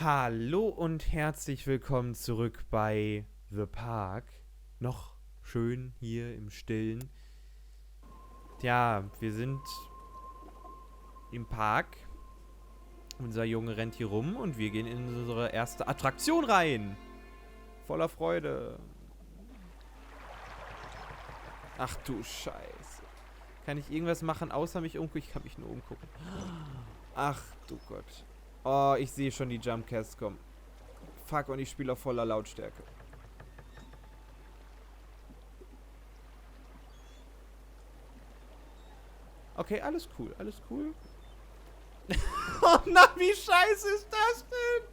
Hallo und herzlich willkommen zurück bei The Park. Noch schön hier im Stillen. Tja, wir sind im Park. Unser Junge rennt hier rum und wir gehen in unsere erste Attraktion rein. Voller Freude. Ach du Scheiße. Kann ich irgendwas machen, außer mich umgucken? Ich kann mich nur umgucken. Ach du Gott. Oh, ich sehe schon die Jumpcasts kommen. Fuck, und ich spiele auf voller Lautstärke. Okay, alles cool, alles cool. Oh na, wie scheiße ist das denn?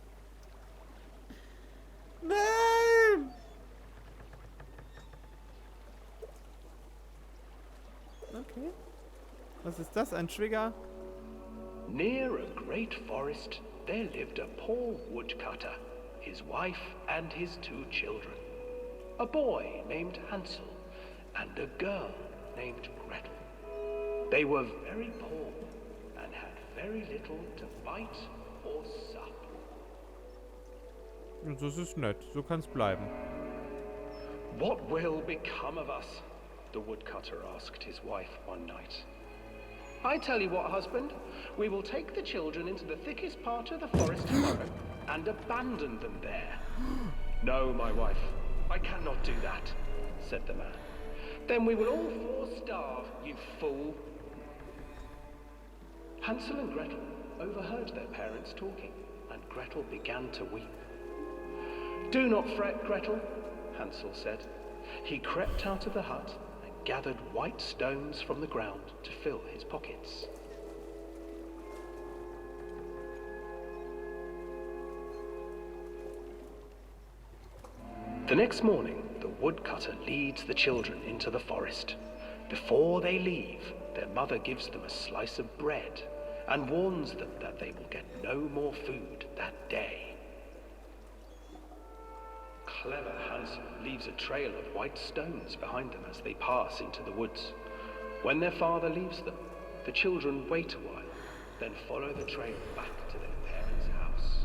Nein! Okay. Was ist das? Ein Trigger? Near a great forest, there lived a poor woodcutter, his wife and his 2 children. A boy named Hansel and a girl named Gretel. They were very poor and had very little to bite or sup. Das ist nett, so kann's bleiben. What will become of us? The woodcutter asked his wife one night. I tell you what, husband, we will take the children into the thickest part of the forest tomorrow and abandon them there. No, my wife, I cannot do that, said the man. Then we will all 4 starve, you fool. Hansel and Gretel overheard their parents talking, and Gretel began to weep. Do not fret, Gretel, Hansel said. He crept out of the hut and gathered white stones from the ground to fill his pockets. The next morning, the woodcutter leads the children into the forest. Before they leave, their mother gives them a slice of bread and warns them that they will get no more food that day. Clever Hansel leaves a trail of white stones behind them as they pass into the woods. When their father leaves them, the children wait a while, then follow the trail back to their parents' house.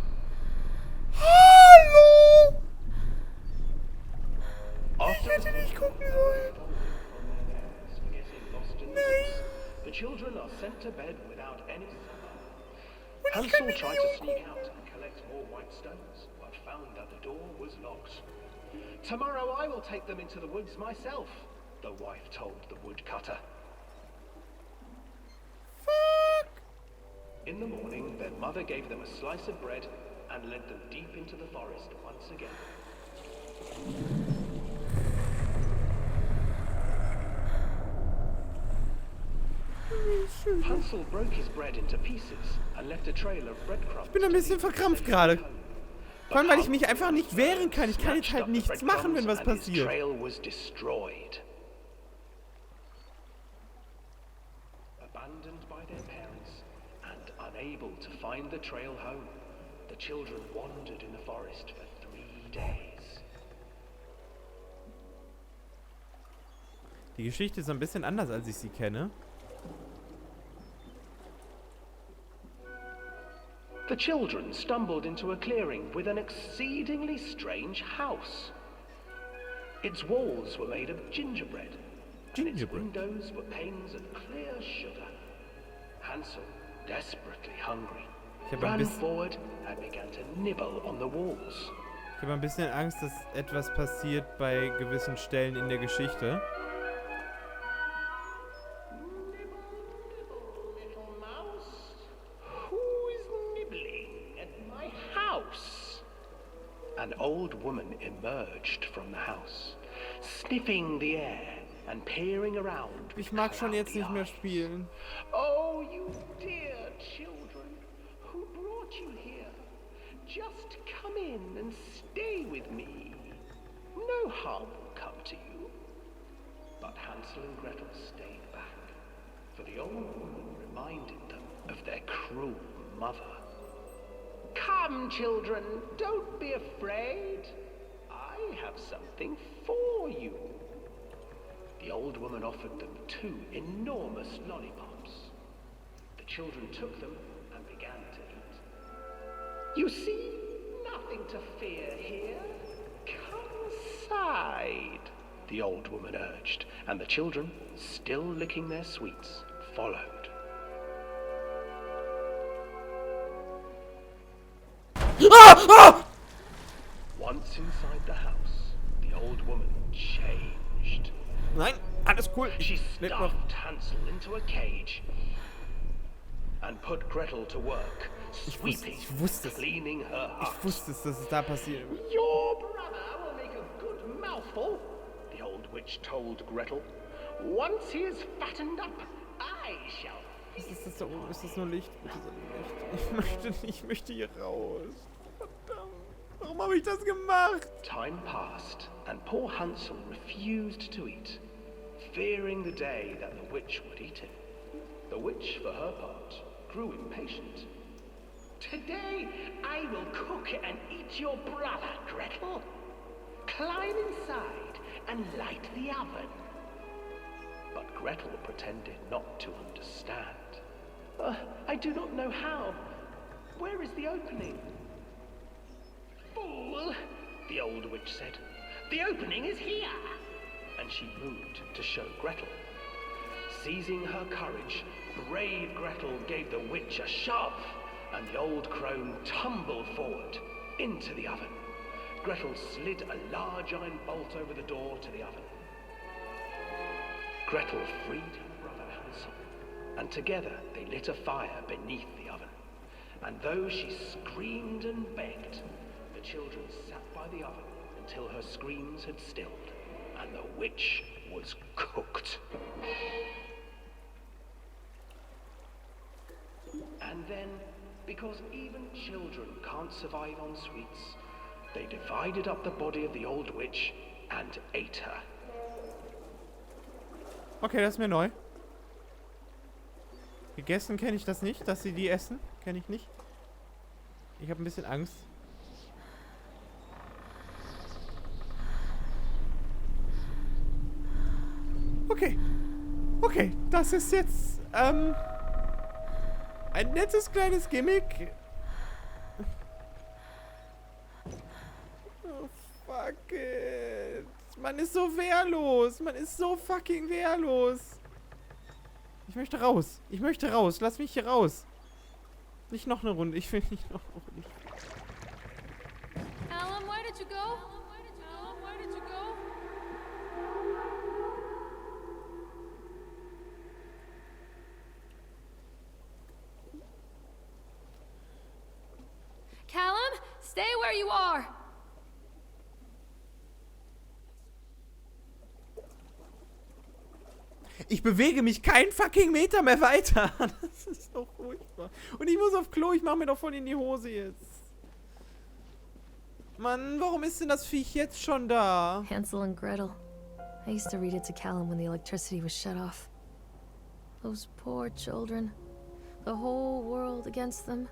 Hallo! After Ich hätte nicht gucken sollen. Nein! The children are sent to bed without any supper. Und ich kann Hansel mich tried nicht to sneak umgucken. out and collect more white stones, but found that the door was locked. Tomorrow I will take them into the woods myself, the wife told the woodcutter. Fuck! In the morning, their mother gave them a slice of bread and led them deep into the forest once again. Hansel broke his bread into pieces and left a trail of breadcrumbs. Ich bin ein bisschen verkrampft gerade. Vor allem, weil ich mich einfach nicht wehren kann. Ich kann jetzt halt nichts machen, wenn was passiert. Trail was destroyed. Abandoned by their parents and unable to find the trail home, the children wandered in the forest for 3 days. Die Geschichte ist ein bisschen anders, als ich sie kenne. The children stumbled into a clearing with an exceedingly strange house. Its walls were made of gingerbread, and its windows were panes of clear sugar. Hansel, desperately hungry, ran forward and began to nibble on the walls. Ich habe ein bisschen Angst, dass etwas passiert bei gewissen Stellen in der Geschichte. An old woman emerged from the house, sniffing the air and peering around. Ich mag schon jetzt nicht mehr spielen. Oh, you dear children, who brought you here? Just come in and stay with me. No harm will come to you. But Hansel and Gretel stayed back, for the old woman reminded them of their cruel mother. Come, children, don't be afraid. I have something for you. The old woman offered them 2 enormous lollipops. The children took them and began to eat. You see, nothing to fear here. Come inside, the old woman urged, and the children, still licking their sweets, followed. Once inside the house, the old woman changed. Nein, alles cool. She Leb noch. stuffed Hansel into a cage and put Gretel to work, sweeping, ich wusste es. cleaning her Ich hut. wusste es, dass es da passiert. Your brother will make a good mouthful, the old witch told Gretel. Once he is fattened up, I shall Ist das da oben? Ist das nur Licht? Bitte sag Licht. Ich möchte nicht, ich möchte hier raus. Verdammt. Warum habe ich das gemacht? Time passed, and poor Hansel refused to eat, fearing the day that the witch would eat him. The witch, for her part, grew impatient. Today I will cook and eat your brother, Gretel. Climb inside and light the oven. But Gretel pretended not to understand. I do not know how. Where is the opening? Fool, the old witch said. The opening is here. And she moved to show Gretel. Seizing her courage, brave Gretel gave the witch a shove, and the old crone tumbled forward into the oven. Gretel slid a large iron bolt over the door to the oven. Gretel freed her brother Hansel, and together they lit a fire beneath the oven. And though she screamed and begged, the children sat by the oven until her screams had stilled, and the witch was cooked. And then, because even children can't survive on sweets, they divided up the body of the old witch and ate her. Okay, das ist mir neu. Gegessen kenne ich das nicht, dass sie die essen. Kenne ich nicht. Ich habe ein bisschen Angst. Okay. Okay, das ist jetzt, ein nettes kleines Gimmick. Oh, fuck it. Man ist so wehrlos. Man ist so fucking wehrlos. Ich möchte raus. Ich möchte raus. Lass mich hier raus. Nicht noch eine Runde. Ich will nicht noch eine Runde. Alan, where did you go? Alan, where did you go? Callum, stay where you are. Ich bewege mich keinen fucking Meter mehr weiter. Das ist doch furchtbar. Und ich muss auf Klo. Ich mache mir doch voll in die Hose jetzt. Mann, warum ist denn das Viech jetzt schon da? Hansel and Gretel. I used to read it to Callum when the electricity was shut off. Those poor children. The whole world against them.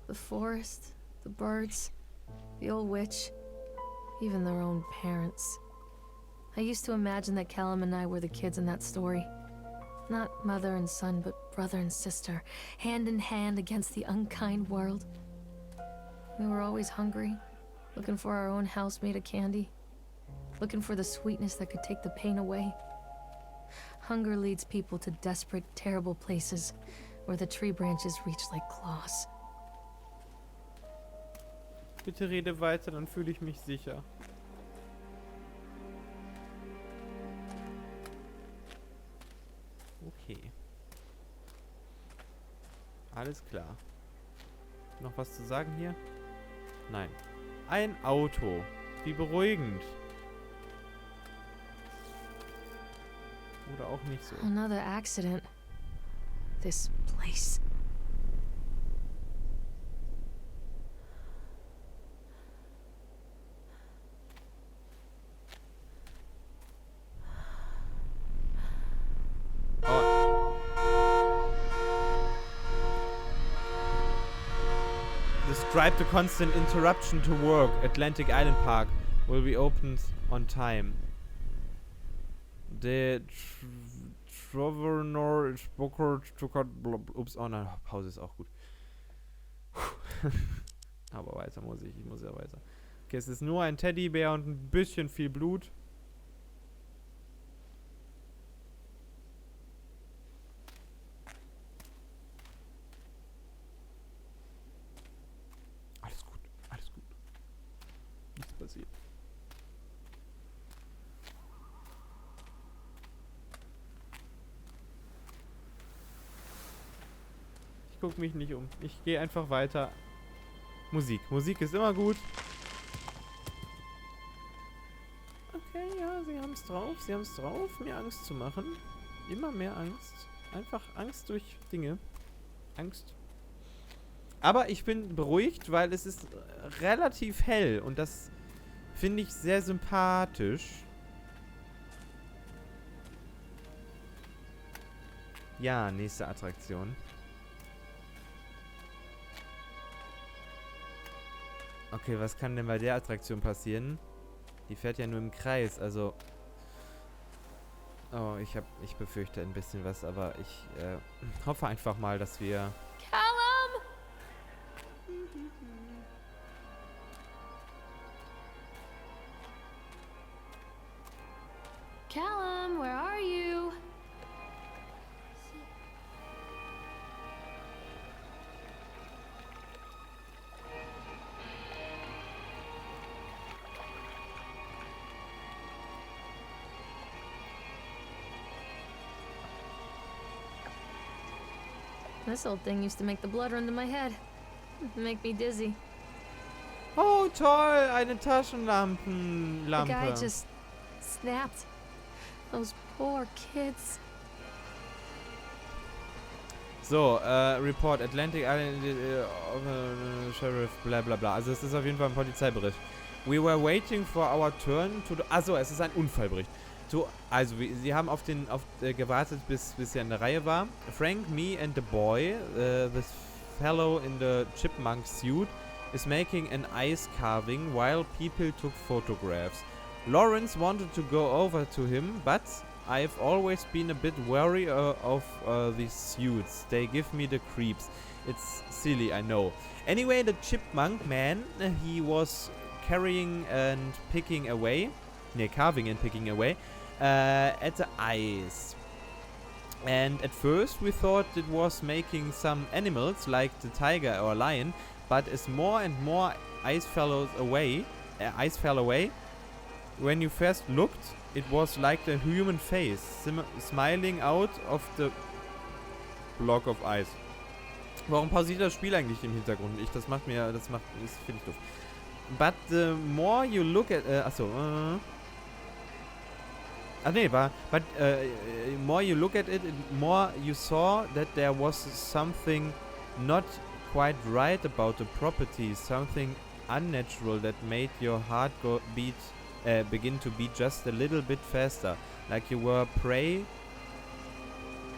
The forest, the birds, the old witch, even their own parents. I used to imagine that Callum and I were the kids in that story. Not mother and son, but brother and sister, hand in hand against the unkind world. We were always hungry, looking for our own house made of candy, looking for the sweetness that could take the pain away. Hunger leads people to desperate, terrible places where the tree branches reach like claws. Bitte rede weiter, dann fühle ich mich sicher. Okay. Alles klar. Noch was zu sagen hier? Nein. Ein Auto. Wie beruhigend. Oder auch nicht so. Another accident. This place. Describe the constant interruption to work. Atlantic Island Park will be opened on time. The Trovernor Booker. Ups, oh nein, Pause ist auch gut. Aber weiter muss ich. Ich muss ja weiter. Okay, es ist nur ein Teddybär und ein bisschen viel Blut. Alles gut, alles gut. Nichts passiert. Ich gucke mich nicht um. Ich gehe einfach weiter. Musik. Musik ist immer gut. Okay, ja, sie haben es drauf. Sie haben es drauf, mir Angst zu machen. Immer mehr Angst. Einfach Angst durch Dinge. Angst. Aber ich bin beruhigt, weil es ist relativ hell. Und das finde ich sehr sympathisch. Ja, nächste Attraktion. Okay, was kann denn bei der Attraktion passieren? Die fährt ja nur im Kreis, also... Oh, ich befürchte ein bisschen was, aber ich hoffe einfach mal, dass wir... Callum! Callum, where are you? This old thing used to make the blood run to my head. Make me dizzy. Oh, toll! Eine The Taschenlampenlampe. guy just snapped. Those poor kids. So, Report Atlantic Island, Sheriff, bla bla bla. Also es ist auf jeden Fall ein Polizeibericht. We were waiting for our turn to... Achso, es ist ein Unfallbericht. Also, sie haben gewartet, bis er in der Reihe war. Frank, me and the boy, this fellow in the chipmunk suit, is making an ice carving while people took photographs. Lawrence wanted to go over to him, but I've always been a bit wary of these suits. They give me the creeps. It's silly, I know. Anyway, the chipmunk man, he was carrying and picking away, carving and picking away, at the ice. And at first we thought it was making some animals like the tiger or lion, but as more and more ice fell away, when you first looked, it was like the human face smiling out of the block of ice. Warum pausiert das Spiel eigentlich im Hintergrund? Das finde ich doof. But the more you look at, more you look at it, more you saw that there was something not quite right about the property, something unnatural that made your heart begin to beat just a little bit faster, like you were prey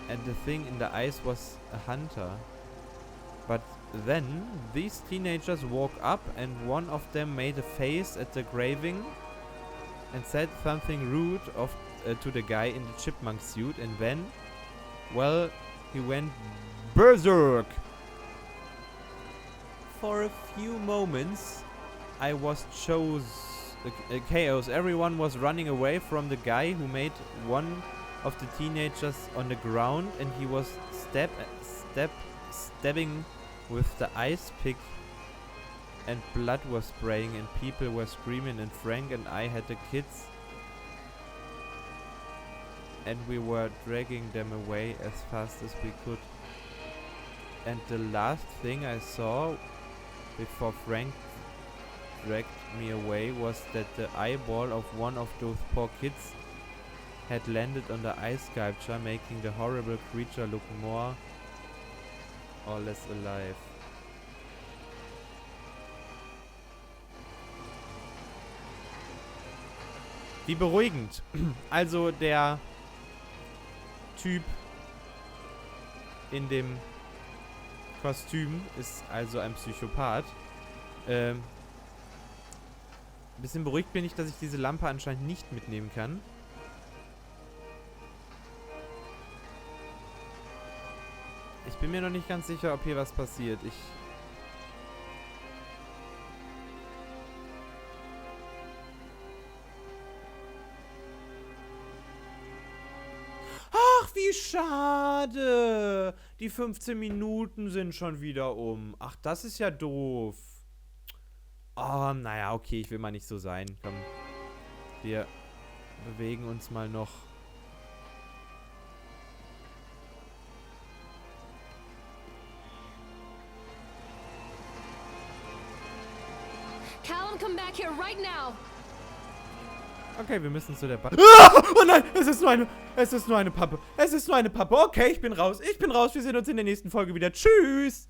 and the thing in the ice was a hunter. But then these teenagers woke up and one of them made a face at the graving and said something rude to the guy in the chipmunk suit, and then, well, he went berserk. For a few moments I was chaos. Everyone was running away from the guy who made one of the teenagers on the ground, and he was stabbing with the ice pick, and blood was spraying and people were screaming, and Frank and I had the kids and we were dragging them away as fast as we could. And the last thing I saw before Frank dragged me away was that the eyeball of one of those poor kids had landed on the ice sculpture, making the horrible creature look more or less alive. Wie beruhigend. Also der Typ in dem Kostüm ist also ein Psychopath. Bisschen beruhigt bin ich, dass ich diese Lampe anscheinend nicht mitnehmen kann. Ich bin mir noch nicht ganz sicher, ob hier was passiert. Wie schade. Die 15 Minuten sind schon wieder um. Ach, das ist ja doof. Oh, naja, okay, ich will mal nicht so sein. Komm, wir bewegen uns mal noch. Callum, come back here right now. Okay, wir müssen zu der Pappe. Ah! Oh nein, es ist nur eine Pappe. Es ist nur eine Pappe. Okay, ich bin raus. Wir sehen uns in der nächsten Folge wieder. Tschüss.